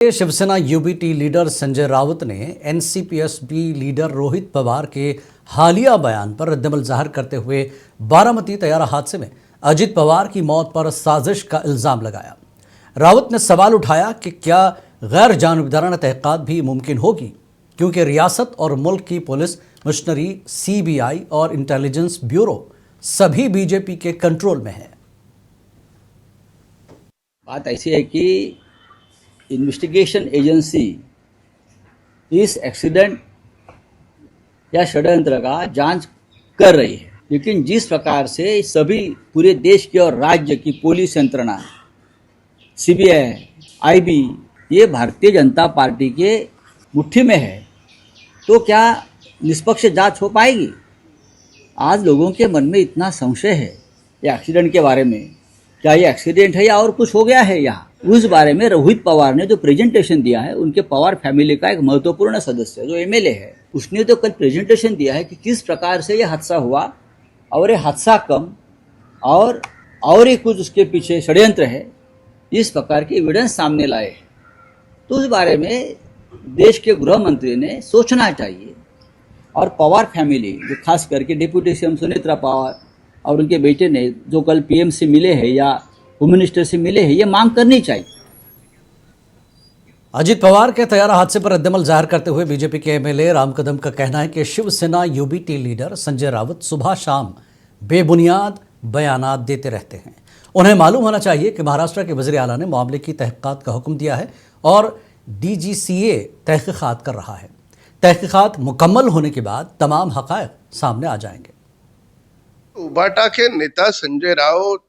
Shiv Sena UBT leader Sanjay Raut ने एनसीपीएसबी leader Rohit Pawar के हालिया बयान पर रद्दमल जाहिर करते हुए बारामती तैयारा हादसे में अजित पवार की मौत पर साजिश का इल्जाम लगाया। राउत ने सवाल उठाया कि क्या गैर जानबदाराना तहकीकात भी मुमकिन होगी, क्योंकि रियासत और मुल्क की पुलिस, मिशनरी, सीबीआई और इंटेलिजेंस ब्यूरो सभी बीजेपी के कंट्रोल में है। बात ऐसी है कि इन्वेस्टिगेशन एजेंसी इस एक्सीडेंट या षड्यंत्र का जांच कर रही है, लेकिन जिस प्रकार से सभी पूरे देश की और राज्य की पुलिस यंत्रणा, सीबीआई, आईबी, ये भारतीय जनता पार्टी के मुट्ठी में है, तो क्या निष्पक्ष जांच हो पाएगी? आज लोगों के मन में इतना संशय है ये एक्सीडेंट के बारे में, क्या ये एक्सीडेंट है या और कुछ हो गया है यहाँ, उस बारे में रोहित पवार ने जो प्रेजेंटेशन दिया है, उनके पवार फैमिली का एक महत्वपूर्ण सदस्य जो एमएलए है, उसने तो कल प्रेजेंटेशन दिया है कि किस प्रकार से ये हादसा हुआ और ये हादसा कम और ये कुछ उसके पीछे षड्यंत्र है, इस प्रकार के एविडेंस सामने लाए हैं। तो उस बारे में देश के गृह मंत्री ने सोचना चाहिए और पवार फैमिली, जो खास करके डिप्टी सीएम सुनेत्रा पवार और उनके बेटे ने जो कल पीएम से मिले हैं या होम मिनिस्टर से मिले हैं, ये मांग करनी चाहिए। अजित पवार के तैयारा हादसे पर रद्दमल जाहिर करते हुए बीजेपी के एमएलए राम कदम का कहना है कि शिवसेना यूबीटी लीडर संजय राउत सुबह शाम बेबुनियाद बयानात देते रहते हैं। उन्हें मालूम होना चाहिए कि महाराष्ट्र के वज़ीर आला ने मामले की तहकीकात का हुक्म दिया है और डीजीसीए तहकीकात कर रहा है। तहकीकात मुकम्मल होने के बाद तमाम हक़ाइक़ सामने आ जाएंगे। उबाटा के नेता संजय राउत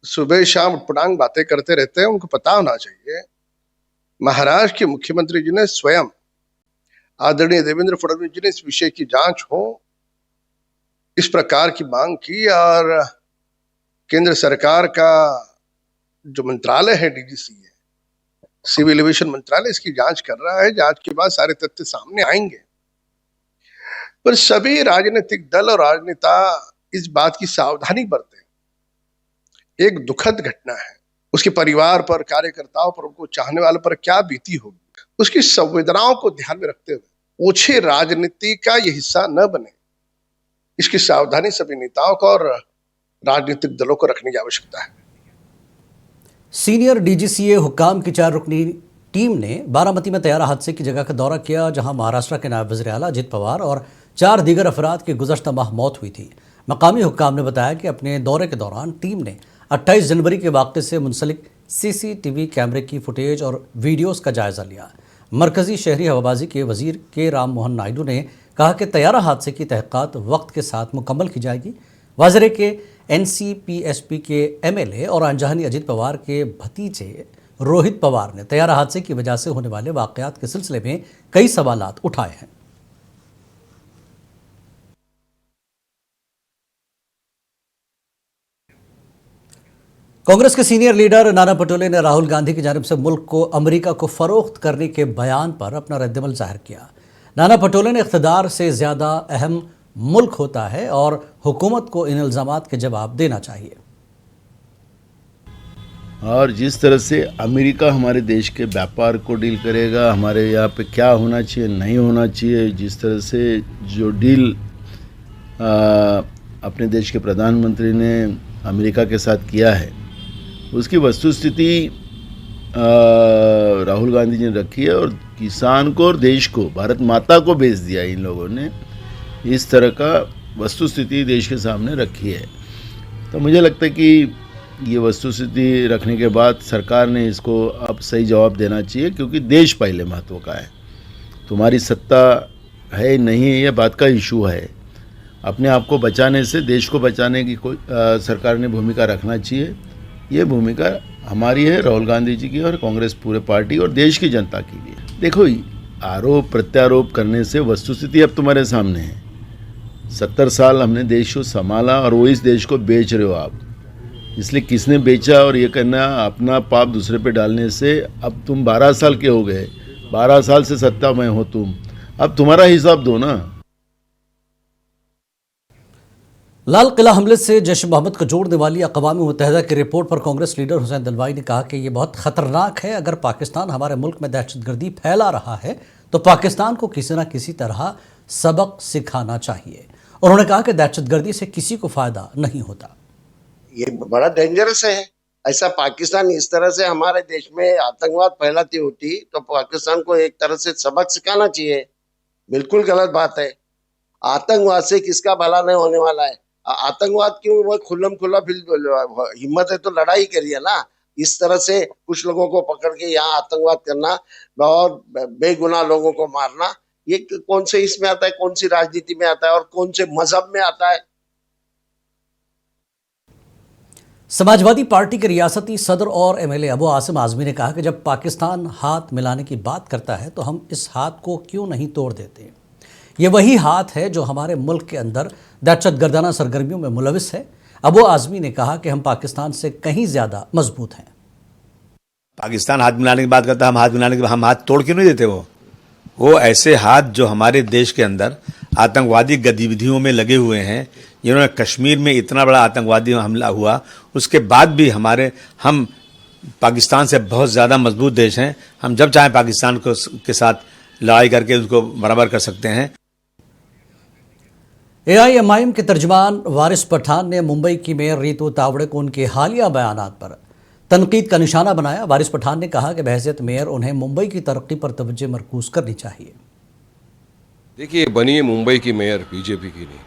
सुबह शाम उटपटांग बातें करते रहते हैं। उनको पता होना चाहिए महाराष्ट्र के मुख्यमंत्री जी ने स्वयं आदरणीय देवेंद्र फडणवीस जी ने इस विषय की जांच हो, इस प्रकार की मांग की और केंद्र सरकार का जो मंत्रालय है डीजीसीए, सिविल एविएशन मंत्रालय, इसकी जांच कर रहा है। जांच के बाद सारे तथ्य सामने आएंगे। पर सभी राजनीतिक दल और राजनेता इस बात की सावधानी बरतें। एक दुखद घटना है, उसके परिवार पर, कार्यकर्ताओं पर, उनको चाहने वालों पर क्या बीती होगी, उसकी संवेदनाओं को ध्यान में रखते हुए ओछे राजनीति का ये हिस्सा न बने, इसकी सावधानी सभी नेताओं को और राजनीतिक दलों को रखने की आवश्यकता है। सीनियर डीजीसीए हुक्काम की 4 रुकनी टीम ने बारामती में तैयारा हादसे की जगह का दौरा किया, जहां महाराष्ट्र के नायब वज़ीर आला अजित पवार और 4 दीगर अफराद की गुज़श्ता माह मौत हुई थी। मकामी हुक्काम ने बताया कि अपने दौरे के दौरान टीम ने 28 जनवरी के वाक़े से मुंसलिक सीसीटीवी कैमरे की फुटेज और वीडियोस का जायज़ा लिया। मरकज़ी शहरी हवाबाजी के वज़ीर के राम मोहन नायडू ने कहा कि तैयारा हादसे की तहक़ीक़ात वक्त के साथ मुकम्मल की जाएगी। वाज़रे के एनसीपीएसपी के एमएलए और अनजानी अजित पवार के भतीजे रोहित पवार ने तैयारा हादसे की वजह से होने वाले वाक़यात के सिलसिले में कई सवालात उठाए हैं। कांग्रेस के सीनियर लीडर नाना पटोले ने राहुल गांधी की जानिब से मुल्क को अमेरिका को फरोख्त करने के बयान पर अपना रद्दमल जाहिर किया। नाना पटोले ने इख्तिदार से ज़्यादा अहम मुल्क होता है और हुकूमत को इन इल्ज़ामात के जवाब देना चाहिए। और जिस तरह से अमेरिका हमारे देश के व्यापार को डील करेगा, हमारे यहाँ पे क्या होना चाहिए, नहीं होना चाहिए, जिस तरह से जो डील अपने देश के प्रधानमंत्री ने अमेरिका के साथ किया है, उसकी वस्तुस्थिति राहुल गांधी जी ने रखी है और किसान को और देश को, भारत माता को बेच दिया इन लोगों ने। इस तरह का वस्तुस्थिति देश के सामने रखी है। तो मुझे लगता है कि ये वस्तुस्थिति रखने के बाद सरकार ने इसको अब सही जवाब देना चाहिए, क्योंकि देश पहले महत्व का है। तुम्हारी सत्ता है नहीं है, ये बात का इशू है। अपने आप को बचाने से देश को बचाने की कोई सरकार ने भूमिका रखना चाहिए। ये भूमिका हमारी है, राहुल गांधी जी की और कांग्रेस पूरे पार्टी और देश की जनता की भी है। देखो, आरोप प्रत्यारोप करने से वस्तुस्थिति अब तुम्हारे सामने है। 70 साल हमने देश को संभाला और वो इस देश को बेच रहे हो आप। इसलिए किसने बेचा और ये करना, अपना पाप दूसरे पे डालने से अब तुम 12 साल के हो गए, 12 साल से सत्ता में हो तुम, अब तुम्हारा हिसाब दो ना। लाल किला हमले से जैश मोहम्मद को जोड़ने वाली अक़वाम मुत्तहिदा की रिपोर्ट पर कांग्रेस लीडर हुसैन दलवाई ने कहा कि ये बहुत खतरनाक है। अगर पाकिस्तान हमारे मुल्क में दहशतगर्दी फैला रहा है तो पाकिस्तान को किसी न किसी तरह सबक सिखाना चाहिए। उन्होंने कहा कि दहशतगर्दी से किसी को फायदा नहीं होता। ये बड़ा डेंजरस है। ऐसा पाकिस्तान इस तरह से हमारे देश में आतंकवाद फैलाती होती तो पाकिस्तान को एक तरह से सबक सिखाना चाहिए। बिल्कुल गलत बात है। आतंकवाद से किसका भला नहीं होने वाला है। आतंकवाद क्यों, वो खुल्लम खुल्ला हिम्मत है तो लड़ाई करिए ना। इस तरह से कुछ लोगों को पकड़ के यहाँ आतंकवाद करना और बेगुनाह लोगों को मारना, ये कौन से इसमें आता है, कौन सी राजनीति में आता है और कौन से मजहब में आता है। समाजवादी पार्टी के रियासती सदर और एमएलए अबू आसिम आजमी ने कहा कि जब पाकिस्तान हाथ मिलाने की बात करता है तो हम इस हाथ को क्यों नहीं तोड़ देते। ये वही हाथ है जो हमारे मुल्क के अंदर दहशतगर्दाना सरगर्मियों में मुलविस है। अबू आजमी ने कहा कि हम पाकिस्तान से कहीं ज्यादा मजबूत हैं। पाकिस्तान हाथ मिलाने की बात करता है, हम हाथ तोड़ क्यों नहीं देते। वो ऐसे हाथ जो हमारे देश के अंदर आतंकवादी गतिविधियों में लगे हुए हैं। जिन्होंने कश्मीर में इतना बड़ा आतंकवादी हमला हुआ, उसके बाद भी हम पाकिस्तान से बहुत ज़्यादा मजबूत देश हैं। हम जब चाहें पाकिस्तान के साथ लड़ाई करके उसको बराबर कर सकते हैं। एआईएमआईएम के तर्जुमान वारिस पठान ने मुंबई की मेयर रीतू तावड़े को उनके हालिया बयानात पर तनकीद का निशाना बनाया। वारिस पठान ने कहा कि बहैसियत मेयर उन्हें मुंबई की तरक्की पर तवज्जो मरकूज करनी चाहिए। देखिए, बनी है मुंबई की मेयर बीजेपी की नहीं,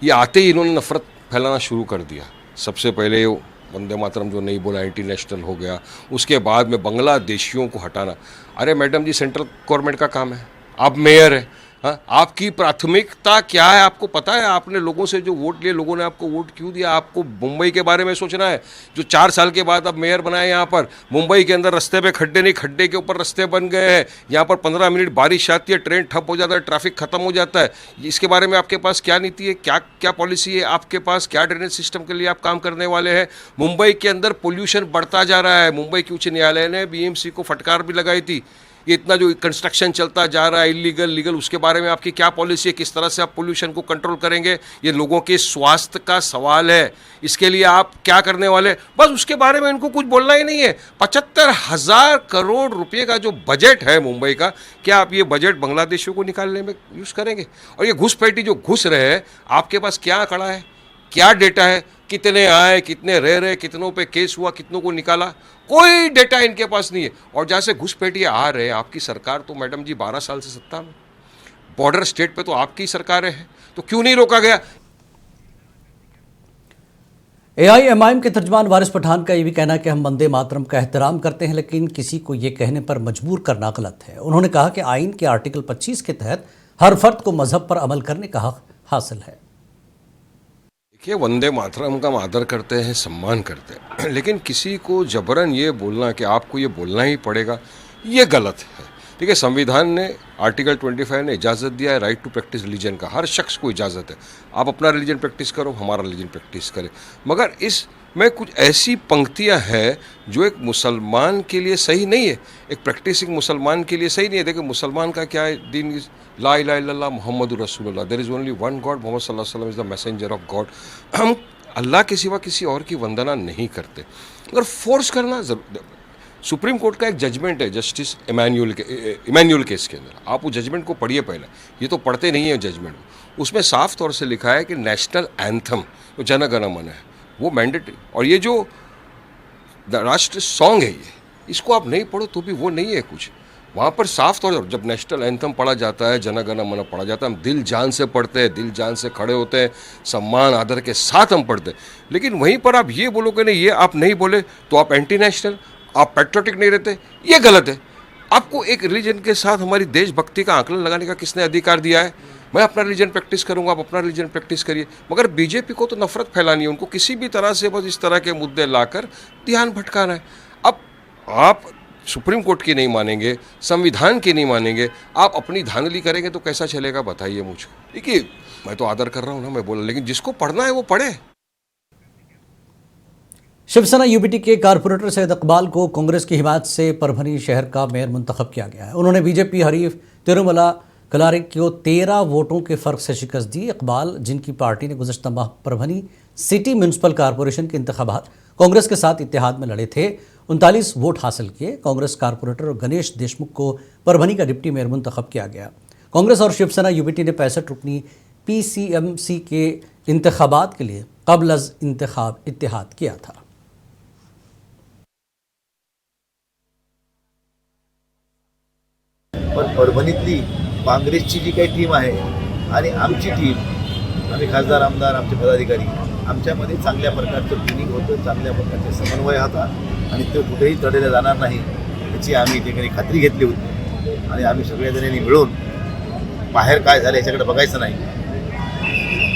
ये आते ही इन्होंने नफरत फैलाना शुरू कर दिया। सबसे पहले वंदे मातरम जो नहीं बोला, इंटरनेशनल हो गया, उसके बाद में बांग्लादेशियों को हटाना। अरे मैडम जी, सेंट्रल गवर्नमेंट का काम है, आप मेयर है। हाँ, आपकी प्राथमिकता क्या है आपको पता है। आपने लोगों से जो वोट लिए, लोगों ने आपको वोट क्यों दिया। आपको मुंबई के बारे में सोचना है। जो 4 साल के बाद अब मेयर बनाए यहाँ पर, मुंबई के अंदर रास्ते पे खड्डे नहीं, खड्डे के ऊपर रास्ते बन गए हैं। यहाँ पर 15 मिनट बारिश आती है, ट्रेन ठप हो जाता है, ट्रैफिक खत्म हो जाता है। इसके बारे में आपके पास क्या नीति है, क्या पॉलिसी है आपके पास, क्या ड्रेनेज सिस्टम के लिए आप काम करने वाले हैं। मुंबई के अंदर पोल्यूशन बढ़ता जा रहा है। मुंबई की उच्च न्यायालय ने बीएमसी को फटकार भी लगाई थी। ये इतना जो कंस्ट्रक्शन चलता जा रहा है, इलीगल लीगल, उसके बारे में आपकी क्या पॉलिसी है, किस तरह से आप पोल्यूशन को कंट्रोल करेंगे। ये लोगों के स्वास्थ्य का सवाल है, इसके लिए आप क्या करने वाले, बस उसके बारे में इनको कुछ बोलना ही नहीं है। 75,000 करोड़ रुपए का जो बजट है मुंबई का, क्या आप ये बजट बांग्लादेशियों को निकालने में यूज़ करेंगे। और ये घुसपैठी जो घुस रहे हैं, आपके पास क्या आंकड़ा है, क्या डेटा है, कितने आए, कितने रह रहे, कितनों पे केस हुआ, कितनों को निकाला, कोई डेटा इनके पास नहीं है। और जहाँ से घुसपैठिए आ रहे हैं, आपकी सरकार तो मैडम जी 12 साल से सत्ता में, बॉर्डर स्टेट पे तो आपकी सरकारें हैं, तो क्यों नहीं रोका गया। एआईएमआईएम के तर्जुमान वारिस पठान का ये भी कहना है कि हम वंदे मातरम का एहतराम करते हैं, लेकिन किसी को ये कहने पर मजबूर करना गलत है। उन्होंने कहा कि आइन के आर्टिकल 25 के तहत हर फर्द को मजहब पर अमल करने का हक हासिल है। देखिए, वंदे मातरम का हम आदर करते हैं, सम्मान करते हैं, लेकिन किसी को जबरन ये बोलना कि आपको ये बोलना ही पड़ेगा, ये गलत है। देखिए, संविधान ने आर्टिकल 25 ने इजाज़त दिया है राइट टू प्रैक्टिस रिलीजन का। हर शख्स को इजाज़त है, आप अपना रिलीजन प्रैक्टिस करो, हमारा रिलीजन प्रैक्टिस करें। मगर इसमें कुछ ऐसी पंक्तियां हैं जो एक मुसलमान के लिए सही नहीं है, एक प्रैक्टिसिंग मुसलमान के लिए सही नहीं है। देखिए, मुसलमान का क्या है, दीन ला इलाहा इल्लल्लाह मुहम्मदुर रसूलुल्लाह, there is only one God, Muhammad सल्लल्लाहु अलैहि वसल्लम is the messenger of God. हम अल्लाह के सिवा किसी और की वंदना नहीं करते। अगर फोर्स करना, सुप्रीम कोर्ट का एक जजमेंट है जस्टिस इमैनुअल केस के अंदर, आप उस जजमेंट को पढ़िए पहले, ये तो पढ़ते नहीं है जजमेंट। उसमें साफ तौर से लिखा है कि नेशनल एंथम जो जन गण मन है वो मैंडेटरी, और ये जो राष्ट्र सॉन्ग है, ये इसको आप नहीं पढ़ो तो भी वो नहीं है कुछ। वहाँ पर साफ तौर पर जब नेशनल एंथम पढ़ा जाता है, जन गण मन पढ़ा जाता है, हम दिल जान से पढ़ते हैं, दिल जान से खड़े होते हैं, सम्मान आदर के साथ हम पढ़ते हैं। लेकिन वहीं पर आप ये बोलो कि नहीं, ये आप नहीं बोले तो आप एंटी नेशनल, आप पैट्रियोटिक नहीं रहते, ये गलत है। आपको एक रिलीजन के साथ हमारी देशभक्ति का आकलन लगाने का किसने अधिकार दिया है। मैं अपना रिलीजन प्रैक्टिस करूंगा, आप अपना रिलीजन प्रैक्टिस करिए। मगर बीजेपी को तो नफरत फैलानी है, उनको किसी भी तरह से बस इस तरह के मुद्दे लाकर ध्यान भटकाना है। अब आप सुप्रीम कोर्ट की नहीं मानेंगे, संविधान की नहीं मानेंगे, आप अपनी धांधली करेंगे तो कैसा चलेगा बताइए मुझको। देखिए, मैं तो आदर कर रहा हूँ ना, मैं बोला, लेकिन जिसको पढ़ना है वो पढ़े। शिवसेना यूबीटी के कारपोरेटर सैयद इकबाल को कांग्रेस की हिमायत से परभनी शहर का मेयर मुंतखब किया गया है। उन्होंने बीजेपी हरीफ तिरुमला कलारी को 13 वोटों के फर्क से शिकस्त दी। इकबाल, जिनकी पार्टी ने गुज़श्ता माह परभनी सिटी म्यूनसिपल कॉरपोरेशन के इंतखाबात कांग्रेस के साथ इत्तेहाद में लड़े थे, 39 वोट हासिल किए। कांग्रेस कारपोरेटर गणेश देशमुख को परभनी का डिप्टी मेयर मुंतखब किया गया। कांग्रेस और शिवसेना यूबीटी ने 65 रुकनी पीसीएमसी के इंतखाबात के लिए कबल अज इंतखाब इत्तेहाद किया था। पण परभणीतली काँग्रेसची जी काही टीम आहे आणि आमची टीम, आम्ही खासदार आमदार आमचे पदाधिकारी, आमच्यामध्ये चांगल्या प्रकारचं ट्रेनिंग होतं, चांगल्या प्रकारचे समन्वय होता आणि ते कुठेही तडले जाणार नाही याची आम्ही ठिकाणी खात्री घेतली होती। आणि आम्ही सगळ्याजणांनी मिळून बाहेर काय झालं याच्याकडे बघायचं नाही।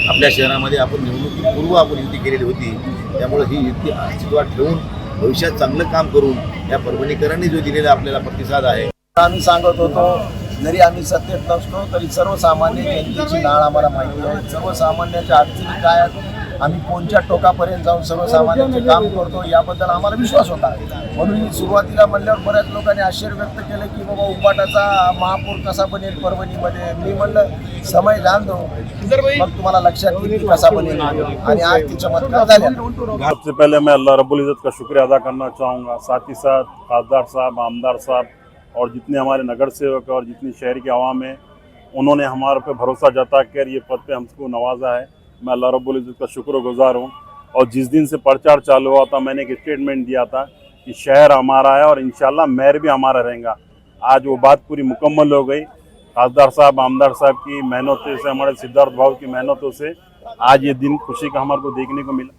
आपल्या शहरामध्ये आपण निवडणुकीपूर्व आपण युती केलेली होती, त्यामुळे ही युती अस्तित्वात ठेवून भविष्यात चांगलं काम करून या परभणीकरांनी जो दिलेला आपल्याला प्रतिसाद आहे, आम्ही सांगत होतो, जरी आम्ही सत्तेत नसतो तरी सर्वसामान्य जनतेची नाळ आम्हाला माहिती आहे। सर्वसामान्याच्या अडचणी काय आहेत, आम्ही कोणत्या टोकापर्यंत जाऊन सर्वसामान्यांचे काम करतो याबद्दल आम्हाला विश्वास होता। म्हणून मी सुरुवातीला म्हणल्यावर बऱ्याच लोकांनी आश्चर्य व्यक्त केलं की बाबा उंबाटाचा महापौर कसा बनेल परभणीमध्ये। मी म्हणलं समय जान दो, मग तुम्हाला लक्षात येईल कसा बनेल। आणि आज ती चमत्कार झाले। सबसे पहले मैं अल्लाह रब्बुल इज़्ज़त का शुक्रिया अदा करना चाहूँगा, साथ ही साथ खासदार साहब, आमदार साहब और जितने हमारे नगर सेवक और जितनी शहर की आवाम है, उन्होंने हमारे पे भरोसा जता कर ये पद पे हमको नवाजा है। मैं अल्लाह रब्बुल इज़्ज़त का शुक्रगुजार हूँ। और जिस दिन से प्रचार चालू हुआ था, मैंने एक स्टेटमेंट दिया था कि शहर हमारा है और इंशाल्लाह मेयर भी हमारा रहेगा। आज वो बात पूरी मुकम्मल हो गई। खासदार साहब, आमदार साहब की मेहनतों से, हमारे सिद्धार्थ भाव की मेहनतों से आज ये दिन खुशी का हमारे को देखने को मिला।